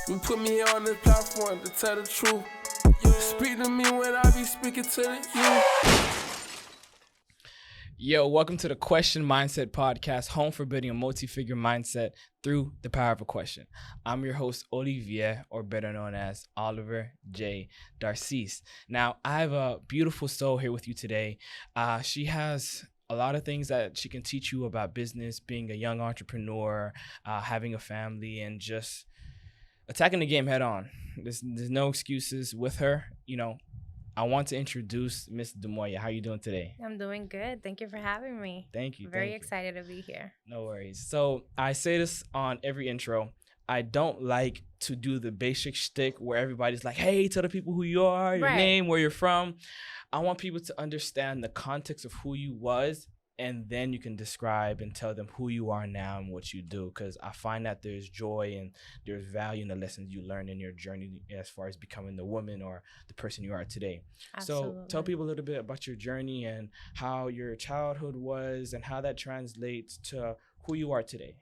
You put me here on this platform to tell the truth. Speak to me when I be speaking to the youth. Yo, welcome to the Question Mindset Podcast, home for building a multi-figure mindset through the power of a question. I'm your host, Olivier, or better known as Oliver J. Darcis. Now, I have a beautiful soul here with you today. She has a lot of things that she can teach you about business, being a young entrepreneur, having a family, and just attacking the game head on. There's no excuses with her. You know, I want to introduce Miss Demoya. How are you doing today? I'm doing good. Thank you for having me. Thank you. Very excited to be here. No worries. So I say this on every intro. I don't like to do the basic shtick where everybody's like, hey, tell the people who you are, your name, where you're from. I want people to understand the context of who you was, and then you can describe and tell them who you are now and what you do, because I find that there's joy and there's value in the lessons you learn in your journey as far as becoming the woman or the person you are today. Absolutely. So tell people a little bit about your journey and how your childhood was and how that translates to who you are today.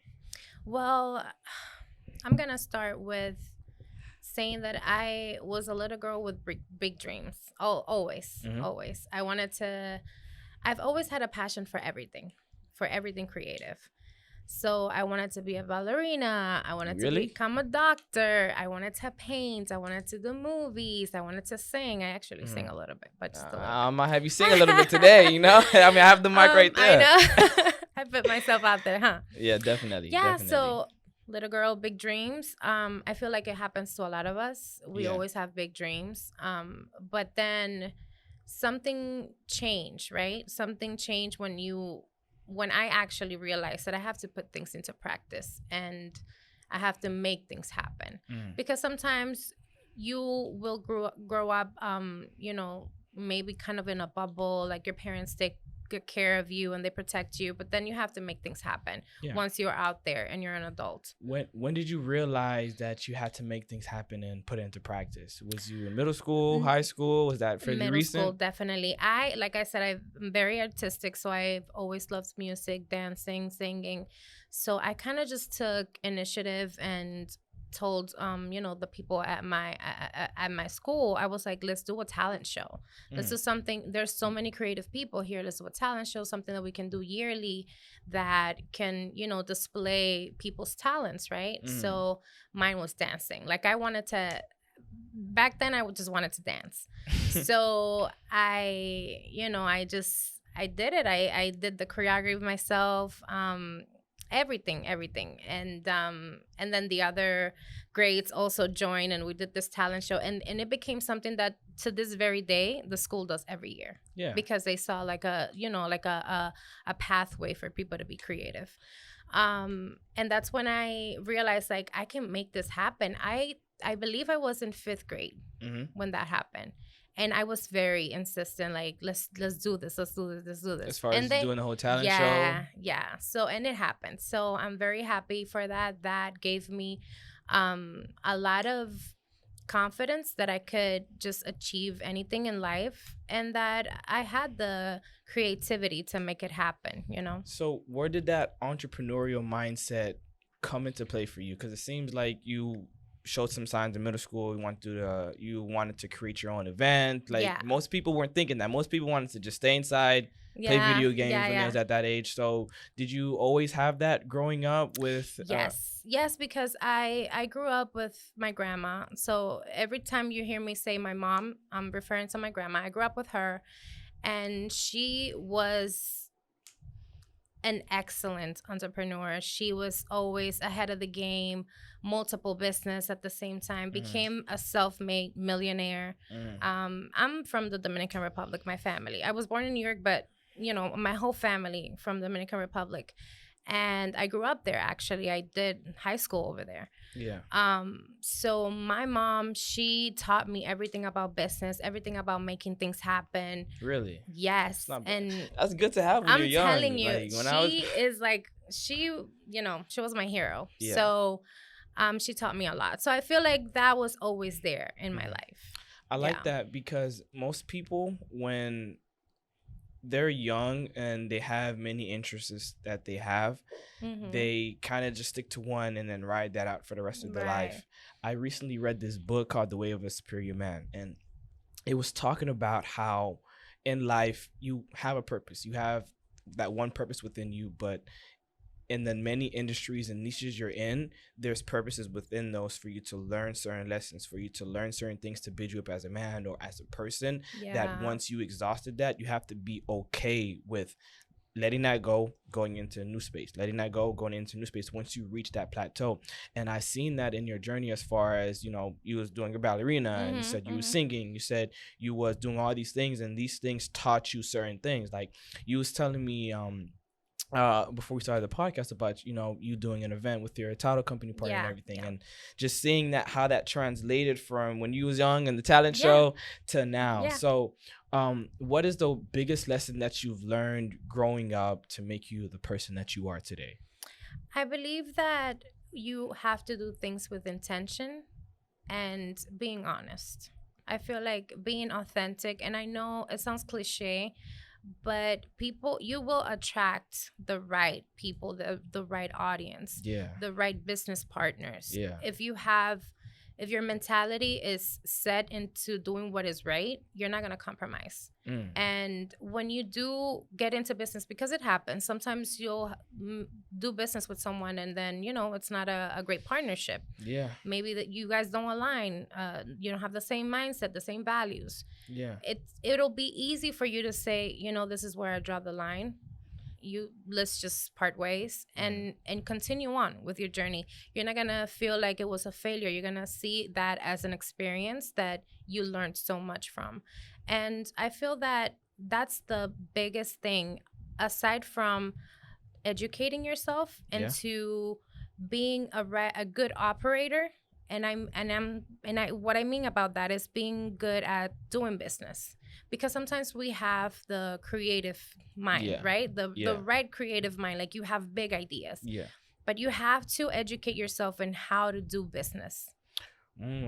Well, I'm going to start with saying that I was a little girl with big dreams. Oh, always. I've always had a passion for everything creative. So I wanted to be a ballerina. I wanted to become a doctor. I wanted to paint. I wanted to do movies. I wanted to sing. I actually sing a little bit, but just a little I might have you sing a little bit today, you know? I mean, I have the mic right there. I know. I put myself out there, huh? Yeah, definitely. Yeah, so little girl, big dreams. I feel like it happens to a lot of us. We always have big dreams. But then something changed, right? Something changed when I actually realized that I have to put things into practice and I have to make things happen. Because sometimes you will grow up, maybe kind of in a bubble, like your parents take good care of you and they protect you, but then you have to make things happen once you're out there and you're an adult. When did you realize that you had to make things happen and put it into practice? Was you in middle school, high school? Was that fairly recent? Middle school, definitely. Like I said, I'm very artistic, so I've always loved music, dancing, singing. So I kind of just took initiative and told the people at my school, I was like, let's do a talent show. Let's do something. There's so many creative people here. Let's do a talent show, something that we can do yearly that can display people's talents, right? So mine was dancing. Like I wanted to, back then I just wanted to dance. So I did it. I did the choreography myself. Everything. And then the other grades also joined and we did this talent show and it became something that to this very day the school does every year. Yeah. Because they saw like a pathway for people to be creative. And that's when I realized like I can make this happen. I believe I was in 5th grade when that happened. And I was very insistent, like, let's do this. As far as doing the whole talent show? Yeah. So, and it happened. So I'm very happy for that. That gave me a lot of confidence that I could just achieve anything in life and that I had the creativity to make it happen, you know? So where did that entrepreneurial mindset come into play for you? Because it seems like you showed some signs in middle school. You wanted to create your own event. Like most people weren't thinking that. Most people wanted to just stay inside, play video games when they was at that age. So did you always have that growing up with? Yes, because I grew up with my grandma. So every time you hear me say my mom, I'm referring to my grandma. I grew up with her and she was an excellent entrepreneur. She was always ahead of the game, multiple business at the same time, became a self-made millionaire. I'm from the Dominican Republic, my family. I was born in New York, but, my whole family from the Dominican Republic. And I grew up there, actually. I did high school over there. Yeah. So my mom, she taught me everything about business, everything about making things happen. Really? Yes. And that's good to have when you're young. I'm telling you, she was my hero. Yeah. So she taught me a lot. So I feel like that was always there in my life. I like that because most people, when they're young and they have many interests that they have, they kind of just stick to one and then ride that out for the rest of their life. I recently read this book called The Way of a Superior Man, and it was talking about how in life you have a purpose. You have that one purpose within you, but in the many industries and niches you're in, there's purposes within those for you to learn certain lessons, for you to learn certain things to build you up as a man or as a person. That once you exhausted that, you have to be okay with letting that go, going into a new space, letting that go, going into new space once you reach that plateau. And I seen that in your journey, as far as, you know, you was doing a ballerina and you said you was singing, you said you was doing all these things, and these things taught you certain things. Like you was telling me before we started the podcast about, you know, you doing an event with your title company partner and everything, and just seeing that, how that translated from when you was young and the talent show to now. So what is the biggest lesson that you've learned growing up to make you the person that you are today? I believe that you have to do things with intention and being honest. I feel like being authentic, and I know it sounds cliche, but you will attract the right people, the right audience, the right business partners. If your mentality is set into doing what is right, you're not going to compromise. And when you do get into business, because it happens, sometimes you'll do business with someone and then, you know, it's not a great partnership. Maybe that you guys don't align. You don't have the same mindset, the same values. It'll be easy for you to say, you know, this is where I draw the line. Let's just part ways and continue on with your journey. You're not gonna feel like it was a failure. You're gonna see that as an experience that you learned so much from. And I feel that that's the biggest thing, aside from educating yourself into being a good operator. What I mean about that is being good at doing business, because sometimes we have the creative mind, right? The right creative mind, like you have big ideas, but you have to educate yourself in how to do business.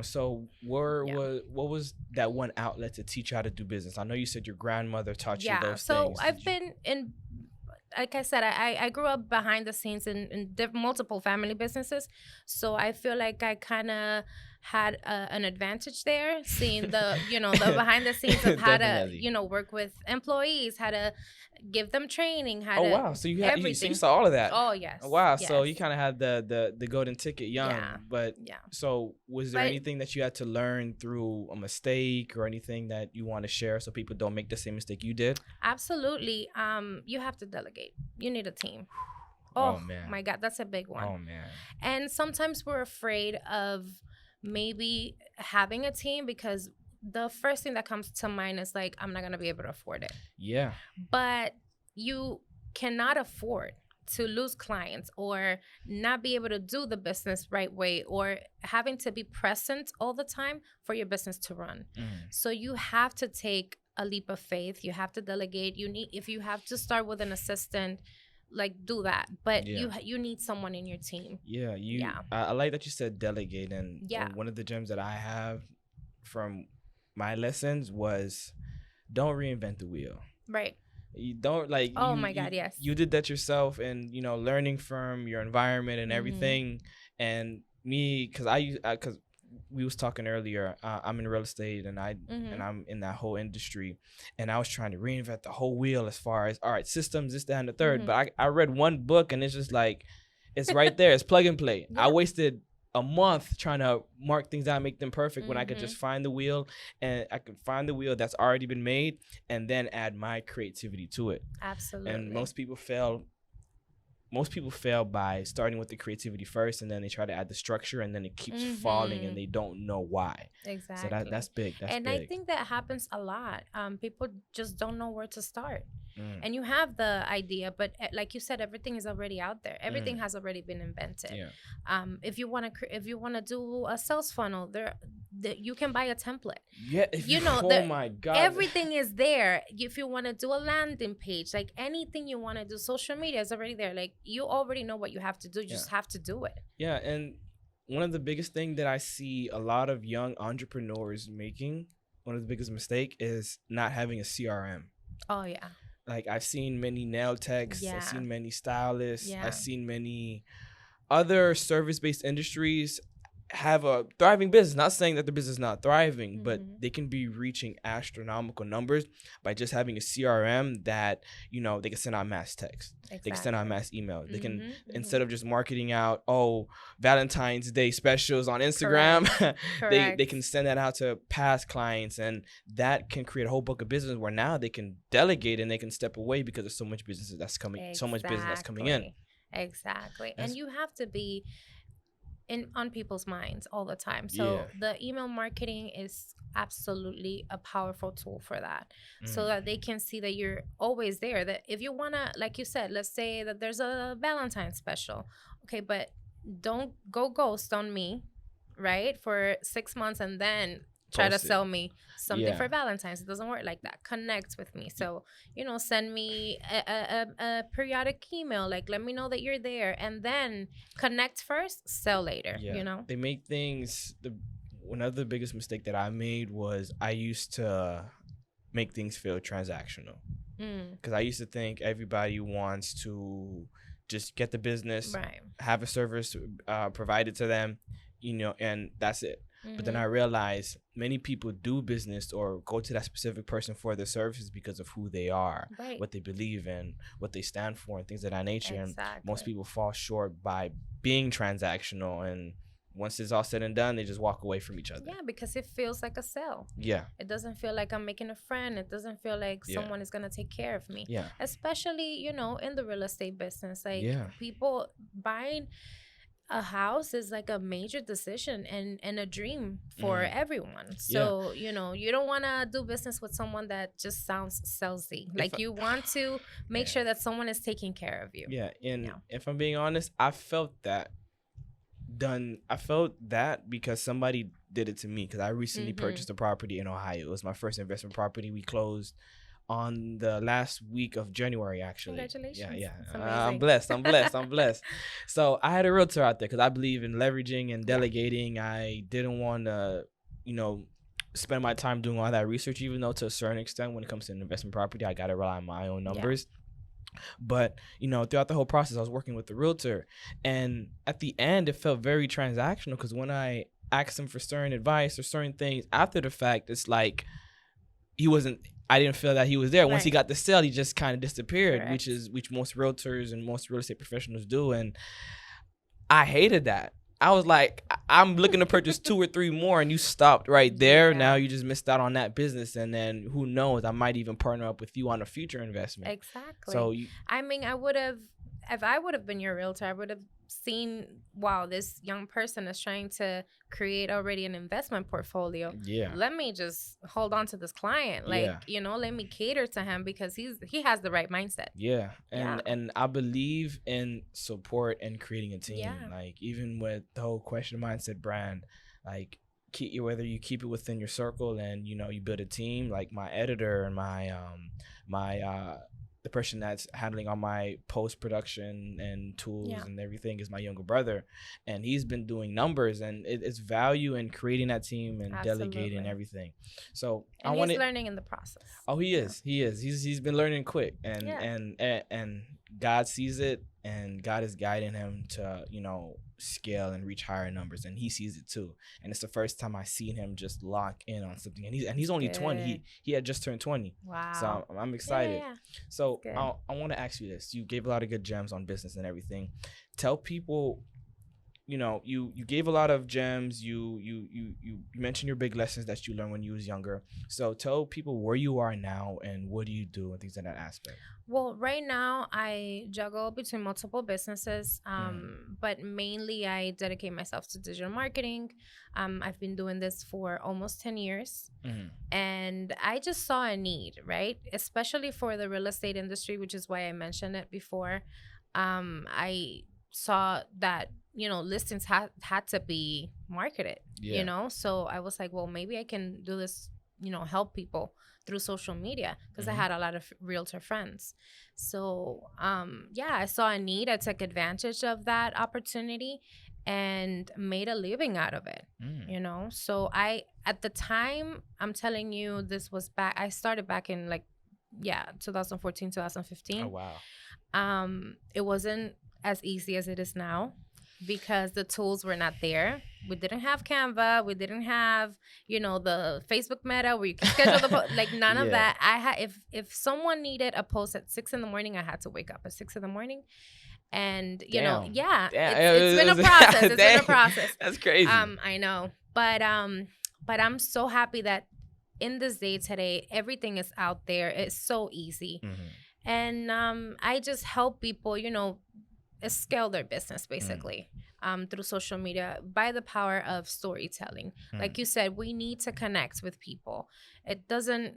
So what was that one outlet to teach you how to do business? I know you said your grandmother taught you those things. So I've been in, like I said, I grew up behind the scenes in multiple family businesses. So I feel like I kind of had an advantage there, seeing the, you know, the behind the scenes of how to, you know, work with employees, how to give them training, how to wow. So you saw all of that. Oh, yes. Wow. Yes. So you kind of had the golden ticket young. But so was there anything that you had to learn through a mistake or anything that you want to share so people don't make the same mistake you did? Absolutely. You have to delegate. You need a team. Oh man. My God, that's a big one. Oh man. And sometimes we're afraid of maybe having a team, because the first thing that comes to mind is like, I'm not going to be able to afford it. Yeah. But you cannot afford to lose clients or not be able to do the business right way, or having to be present all the time for your business to run. So you have to take a leap of faith. You have to delegate. If you have to start with an assistant, like, do that, but you need someone in your team. I like that you said delegate, and one of the gems that I have from my lessons was don't reinvent the wheel. Right. You don't like. Oh my God, yes. You did that yourself, and you know, learning from your environment and everything. And me, because we was talking earlier, I'm in real estate, and I'm in that whole industry, and I was trying to reinvent the whole wheel as far as, all right, systems, this, that, and the third. But I read one book, and it's just like, it's right there. It's plug and play. I wasted a month trying to mark things out, make them perfect, when I could just find the wheel, and I could find the wheel that's already been made and then add my creativity to it. Absolutely. And most people fail by starting with the creativity first, and then they try to add the structure, and then it keeps falling, and they don't know why. Exactly. So that's big. I think that happens a lot. People just don't know where to start. And you have the idea, but like you said, everything is already out there. Everything has already been invented. If you want to do a sales funnel, you can buy a template. Oh my God, everything is there. If you want to do a landing page, like anything you want to do, social media is already there. Like, you already know what you have to do. You just have to do it. And one of the biggest thing that I see a lot of young entrepreneurs making, one of the biggest mistake, is not having a CRM. Oh yeah. Like I've seen many nail techs, I've Yeah. seen many stylists, Yeah. I've seen many other service-based industries have a thriving business. Not saying that the business is not thriving, but they can be reaching astronomical numbers by just having a CRM that, you know, they can send out mass text. They can send out mass email. They can, instead of just marketing out, Valentine's Day specials on Instagram, they can send that out to past clients, and that can create a whole book of business where now they can delegate and they can step away because there's so much business that's coming, so much business that's coming in. Exactly. And you have to be on people's minds all the time. So the email marketing is absolutely a powerful tool for that. So that they can see that you're always there. That if you want to, like you said, let's say that there's a Valentine's special. Okay, but don't go ghost on me, right? For 6 months and then try to sell me something for Valentine's. It doesn't work like that. Connect with me. So, you know, send me a periodic email. Like, let me know that you're there. And then connect first, sell later, you know? They make things... One of the biggest mistake that I made was I used to make things feel transactional. Because I used to think everybody wants to just get the business, have a service provided to them, you know, and that's it. But then I realized many people do business or go to that specific person for their services because of who they are, what they believe in, what they stand for, and things of that nature. And most people fall short by being transactional, and once it's all said and done, they just walk away from each other. Yeah, because it feels like a sell. Yeah. It doesn't feel like I'm making a friend. It doesn't feel like someone is going to take care of me. Yeah. Especially, you know, in the real estate business. Like, people buying a house is like a major decision and a dream for everyone. So, you know, you don't want to do business with someone that just sounds salesy. Like, you want to make sure that someone is taking care of you. Yeah. And if I'm being honest, I felt that because somebody did it to me, because I recently purchased a property in Ohio. It was my first investment property. We closed on the last week of January, actually. Congratulations. Yeah. I'm blessed. So I had a realtor out there because I believe in leveraging and delegating. I didn't want to, you know, spend my time doing all that research, even though to a certain extent when it comes to an investment property, I got to rely on my own numbers. But, you know, throughout the whole process, I was working with the realtor. And at the end, it felt very transactional because when I asked him for certain advice or certain things after the fact, it's like I didn't feel that he was there. Once he got the sale, he just kind of disappeared, which most realtors and most real estate professionals do. And I hated that. I was like, I'm looking to purchase 2 or 3 more, and you stopped right there. Now you just missed out on that business, and then who knows? I might even partner up with you on a future investment. Exactly. So I mean, if I would have been your realtor, I would have seen, wow, this young person is trying to create already an investment portfolio. Yeah. Let me just hold on to this client. Like, you know, let me cater to him because he has the right mindset. Yeah. And I believe in support and creating a team. Like, even with the whole question mindset brand, like, whether you keep it within your circle and, you know, you build a team, like my editor and the person that's handling all my post-production and tools and everything is my younger brother, and he's been doing numbers, and it's value in creating that team and delegating and everything. So he's learning in the process. Oh, he is. He's been learning quick, and God sees it, and God is guiding him to, you know, scale and reach higher numbers, and he sees it too. And it's the first time I seen him just lock in on something, and he's only 20. He had just turned 20. Wow. So I'm excited. So I want to ask you this. You gave a lot of good gems on business and everything. Tell people, you know, you gave a lot of gems. You mentioned your big lessons that you learned when you was younger. So tell people where you are now and what do you do and things in that aspect. Well, right now I juggle between multiple businesses, but mainly I dedicate myself to digital marketing. I've been doing this for almost 10 years, and I just saw a need, right? Especially for the real estate industry, which is why I mentioned it before. I saw that, you know, listings had to be marketed, you know? So I was like, well, maybe I can do this, you know, help people through social media, because I had a lot of realtor friends. So, I saw a need. I took advantage of that opportunity and made a living out of it, you know? So at the time, I'm telling you, this was I started back in like 2014, 2015. Oh, wow. It wasn't as easy as it is now because the tools were not there. We didn't have Canva. We didn't have, the Facebook Meta where you can schedule the post. Like none of that. I had if someone needed a post at 6 a.m, I had to wake up at 6 a.m. And Damn. it's been a process. It's been a process. That's crazy. I know, but I'm so happy that in this day today, everything is out there. It's so easy, and I just help people, scale their business basically through social media by the power of storytelling. Like you said, we need to connect with people. It doesn't,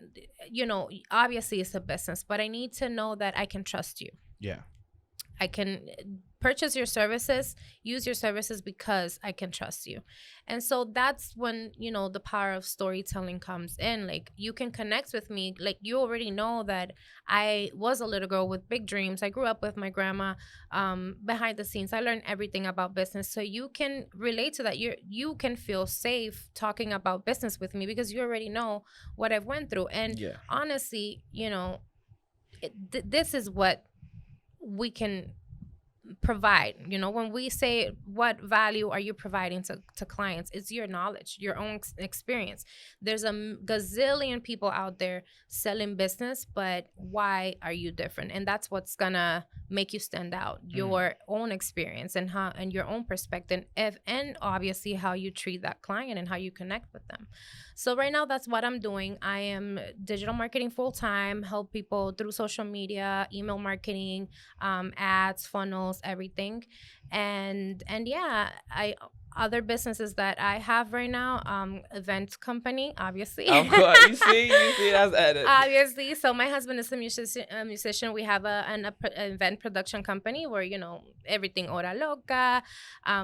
obviously it's a business, but I need to know that I can trust you. Yeah. I can purchase your services, use your services because I can trust you. And so that's when, the power of storytelling comes in. Like you can connect with me. Like you already know that I was a little girl with big dreams. I grew up with my grandma behind the scenes. I learned everything about business. So you can relate to that. You can feel safe talking about business with me because you already know what I've went through. And honestly, this is what we can provide. When we say what value are you providing to clients, it's your knowledge, your own experience. There's a gazillion people out there selling business, but why are you different? And that's what's gonna make you stand out, your own experience and your own perspective, and obviously how you treat that client and how you connect with them. So right now that's what I'm doing. I am digital marketing full-time, help people through social media, email marketing, ads, funnels, everything. And other businesses that I have right now, event company, obviously. Of course, you see, that's added. Obviously. So my husband is a musician. We have an event production company where, everything Hora Loca,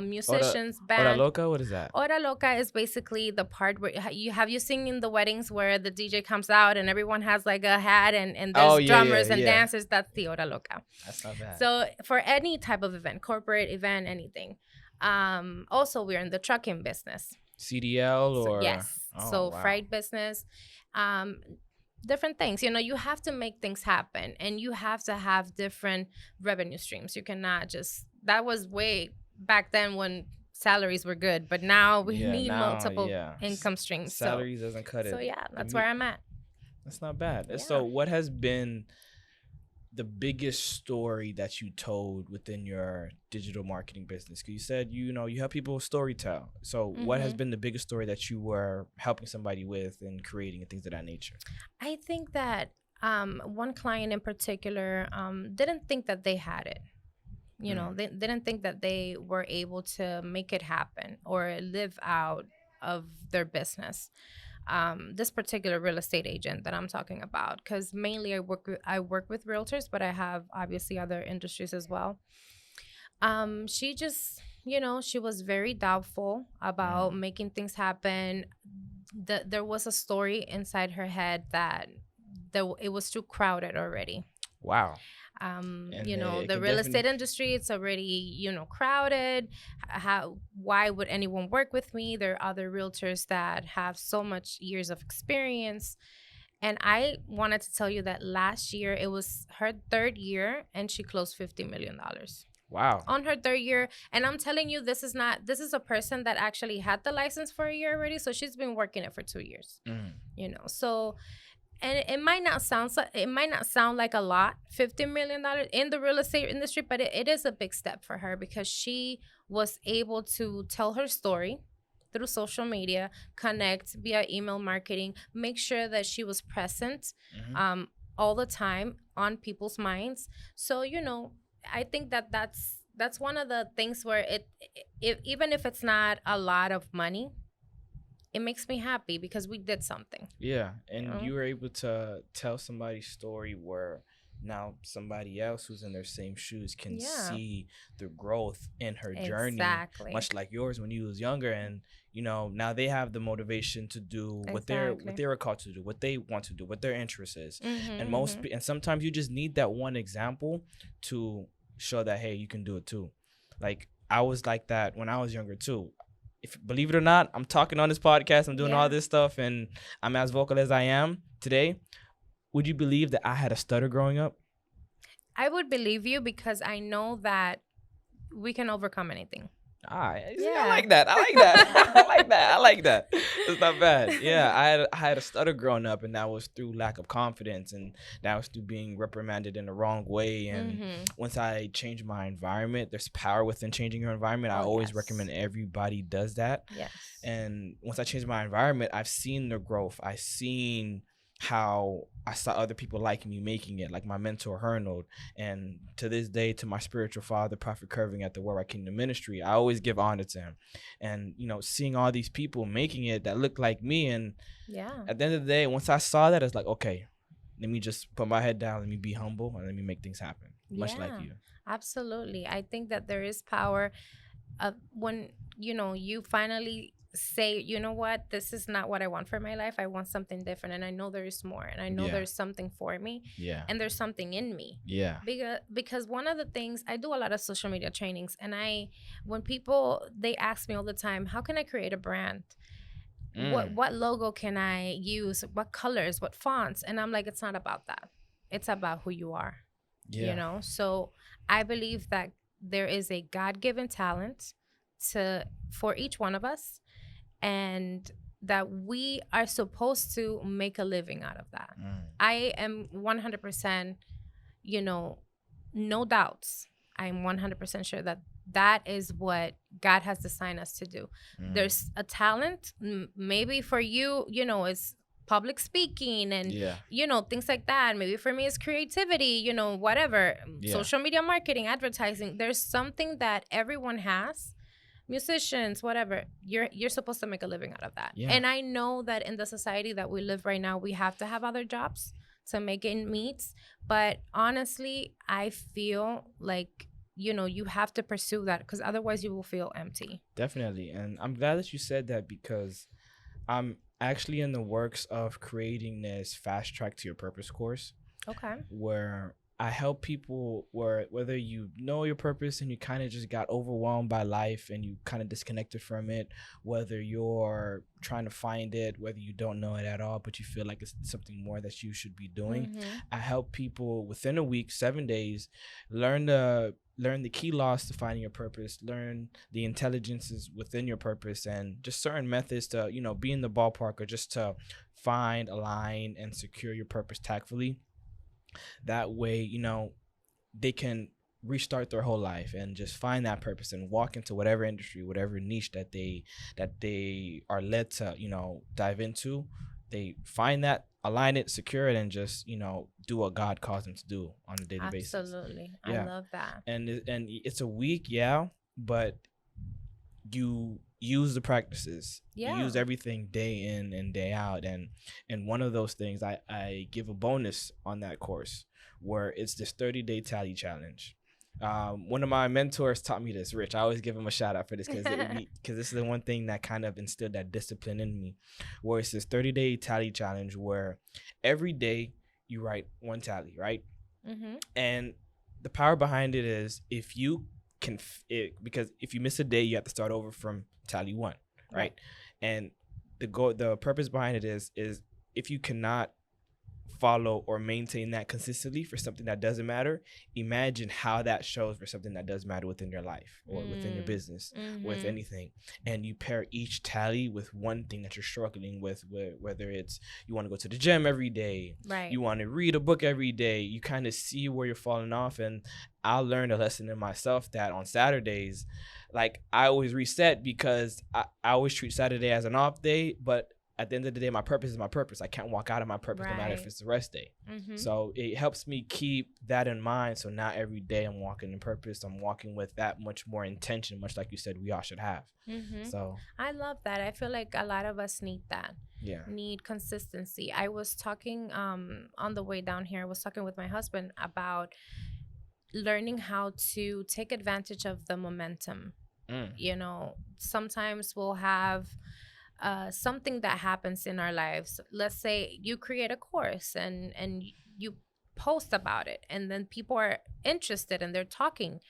musicians, band. Hora Loca, what is that? Hora Loca is basically the part where you seen in the weddings where the DJ comes out and everyone has like a hat and there's drummers and dancers. That's the Hora Loca. That's not bad. So for any type of event, corporate event, anything. Also, we're in the trucking business. CDL or? Yes. Freight business. Different things. You have to make things happen and you have to have different revenue streams. You cannot just, that was way back then when salaries were good, but now we need multiple income streams. Salaries doesn't cut it. So that's where I'm at. That's not bad. Yeah. So what has been the biggest story that you told within your digital marketing business? Because you said, you help people storytell. So what has been the biggest story that you were helping somebody with and creating and things of that nature? I think that one client in particular didn't think that they had it. They didn't think that they were able to make it happen or live out of their business. This particular real estate agent that I'm talking about, because mainly I work with realtors, but I have obviously other industries as well. She just, she was very doubtful about making things happen. There was a story inside her head that it was too crowded already. Wow. The real estate industry, it's already, crowded. Why would anyone work with me? There are other realtors that have so much years of experience. And I wanted to tell you that last year, it was her third year and she closed $50 million. Wow. On her third year. And I'm telling you, this is a person that actually had the license for a year already. So she's been working it for 2 years, so. And it might not sound like a lot, $50 million in the real estate industry, but it is a big step for her because she was able to tell her story through social media, connect via email marketing, make sure that she was present all the time on people's minds. So, I think that's one of the things where even if it's not a lot of money, it makes me happy because we did something. Yeah. And you were able to tell somebody's story where now somebody else who's in their same shoes can see the growth in her journey. Much like yours when you was younger. And, now they have the motivation to do what they were called to do, what they want to do, what their interest is. And sometimes you just need that one example to show that, hey, you can do it too. Like I was like that when I was younger too. Believe it or not, I'm talking on this podcast, I'm doing all this stuff, and I'm as vocal as I am today. would you believe that I had a stutter growing up? I would believe you because I know that we can overcome anything. I like that. I like that. I like that. I like that. It's not bad. Yeah, I had a stutter growing up, and that was through lack of confidence, and that was through being reprimanded in the wrong way. And once I changed my environment, there's power within changing your environment. I always recommend everybody does that. Yes. And once I changed my environment, I've seen the growth. I've seen how I saw other people like me making it, like my mentor Hernold, and to this day, to my spiritual father, Prophet Curving at the Worldwide Kingdom Ministry, I always give honor to him. And seeing all these people making it that look like me, and at the end of the day, once I saw that, it's like, okay, let me just put my head down, let me be humble, and let me make things happen. Much like you. Absolutely. I think that there is power when you finally say, you know what, this is not what I want for my life. I want something different, and I know there is more, and I know there's something for me, and there's something in me. Because one of the things, I do a lot of social media trainings, and when people, they ask me all the time, how can I create a brand? What logo can I use? What colors? What fonts? And I'm like, it's not about that. It's about who you are. So I believe that there is a God-given talent for each one of us, and that we are supposed to make a living out of that. I am 100%, no doubts. I'm 100% sure that is what God has designed us to do. There's a talent, maybe for you, is public speaking and, things like that. Maybe for me it's creativity, whatever, social media marketing, advertising. There's something that everyone has. Musicians, whatever, you're supposed to make a living out of that. And I know that in the society that we live right now, we have to have other jobs to make it meet. But honestly, I feel like, you have to pursue that, because otherwise you will feel empty. Definitely. And I'm glad that you said that, because I'm actually in the works of creating this fast track to your purpose course. Okay. Where I help people, whether you know your purpose and you kind of just got overwhelmed by life and you kind of disconnected from it, whether you're trying to find it, whether you don't know it at all, but you feel like it's something more that you should be doing. I help people within a week, 7 days, learn the key laws to finding your purpose, learn the intelligences within your purpose, and just certain methods to, be in the ballpark, or just to find, align, and secure your purpose tactfully. That way, they can restart their whole life and just find that purpose and walk into whatever industry, whatever niche that they are led to, dive into. They find that, align it, secure it, and just, do what God calls them to do on a daily basis. Absolutely. I love that. And it's a week, but you use the practices. You use everything day in and day out. And one of those things, I give a bonus on that course, where it's this 30-day tally challenge. One of my mentors taught me this, Rich. I always give him a shout out for this, because this is the one thing that kind of instilled that discipline in me, where it's this 30-day tally challenge where every day you write one tally, right? And the power behind it is, if you can, because if you miss a day, you have to start over from tally one, right? And the purpose behind it is if you cannot follow or maintain that consistently for something that doesn't matter, imagine how that shows for something that does matter within your life, or within your business, with anything. And you pair each tally with one thing that you're struggling with, whether it's you want to go to the gym every day, you want to read a book every day, you kind of see where you're falling off. And I learned a lesson in myself that on Saturdays, like, I always reset, because I always treat Saturday as an off day, but at the end of the day, my purpose is my purpose. I can't walk out of my purpose no matter if it's the rest day. So it helps me keep that in mind. So not every day I'm walking in purpose. I'm walking with that much more intention, much like you said we all should have. So I love that. I feel like a lot of us need that. Need consistency. I was talking on the way down here, I was talking with my husband about learning how to take advantage of the momentum. Sometimes we'll have something that happens in our lives. Let's say you create a course and you post about it, and then people are interested and they're talking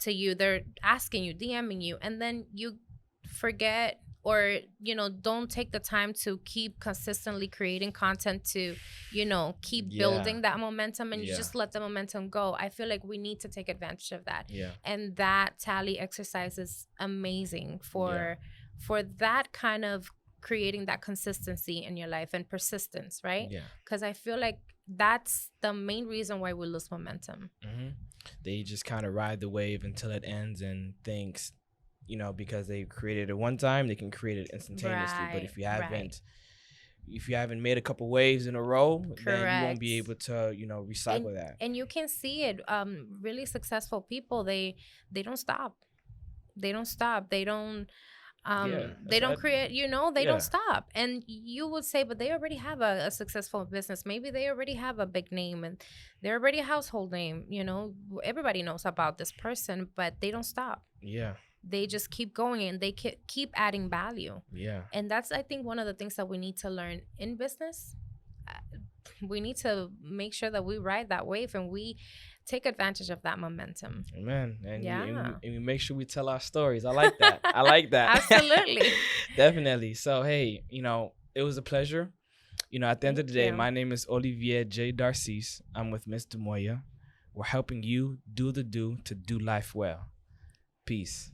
to you, they're asking you, DMing you, and then you forget or don't take the time to keep consistently creating content to keep building that momentum, and you just let the momentum go. I feel like we need to take advantage of that. And that tally exercise is amazing for that kind of creating that consistency in your life and persistence, right? Because I feel like that's the main reason why we lose momentum. They just kind of ride the wave until it ends and thinks, because they created it one time, they can create it instantaneously. But if you haven't made a couple waves in a row, then you won't be able to recycle that. And you can see it. Really successful people, they don't stop. They don't create, they don't stop. And you would say, but they already have a successful business. Maybe they already have a big name and they're already a household name. Everybody knows about this person, but they don't stop. They just keep going and they keep adding value. And that's, I think, one of the things that we need to learn in business. We need to make sure that we ride that wave and we take advantage of that momentum. Amen. And we make sure we tell our stories. I like that. Absolutely. Definitely. So, hey, it was a pleasure. At the end of the day, my name is Olivier J. Darcis. I'm with Miss Demoya. We're helping you do the do to do life well. Peace.